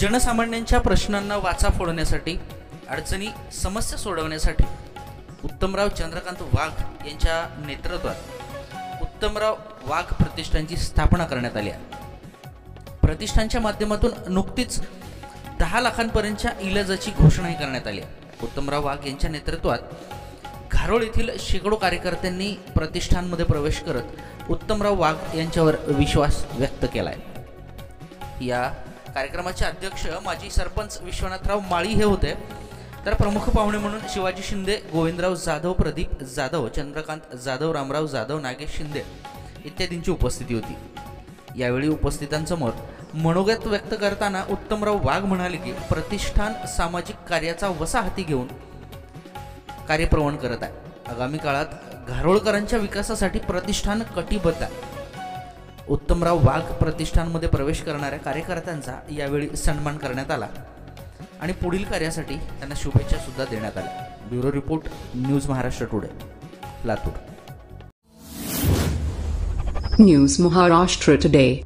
जनसामान्यांच्या प्रश्नांना वाचा फोडण्यासाठी, अडचणी समस्या सोडवण्यासाठी उत्तमराव चंद्रकांत वाघ यांच्या नेतृत्वात उत्तमराव वाघ प्रतिष्ठानची स्थापना करण्यात आली आहे। प्रतिष्ठानच्या माध्यमातून नुकतीच 10 लाखांपर्यंतच्या इलाजाची घोषणाही करण्यात आली आहे। उत्तमराव वाघ यांच्या नेतृत्वात घारोळ येथील शेकडो कार्यकर्त्यांनी प्रतिष्ठानमध्ये प्रवेश करत उत्तमराव वाघ यांच्यावर विश्वास व्यक्त केला आहे। या कार्यक्रमाचे अध्यक्ष माजी सरपंच विश्वनाथराव माळी हे होते, तर प्रमुख पाहुणे म्हणून शिवाजी शिंदे, गोविंदराव जाधव, प्रदीप जाधव, चंद्रकांत जाधव, रामराव जाधव, नागेश शिंदे इत्यादींची उपस्थिती होती। यावेळी उपस्थितांसमोर मनोगत व्यक्त करताना उत्तमराव वाघ म्हणाले की प्रतिष्ठान सामाजिक कार्याचा वसा हाती घेऊन कार्यप्रवण करत आहे। आगामी काळात घारोळकरांच्या विकासासाठी प्रतिष्ठान कटिबद्ध आहे। उत्तमराव वाघ प्रतिष्ठानमध्ये प्रवेश करणाऱ्या कार्यकर्त्यांचा यावेळी सन्मान करण्यात आला आणि पुढील कार्यासाठी त्यांना शुभेच्छा सुद्धा देण्यात आल्या। Bureau report, news Maharashtra today, Latur. News Maharashtra today.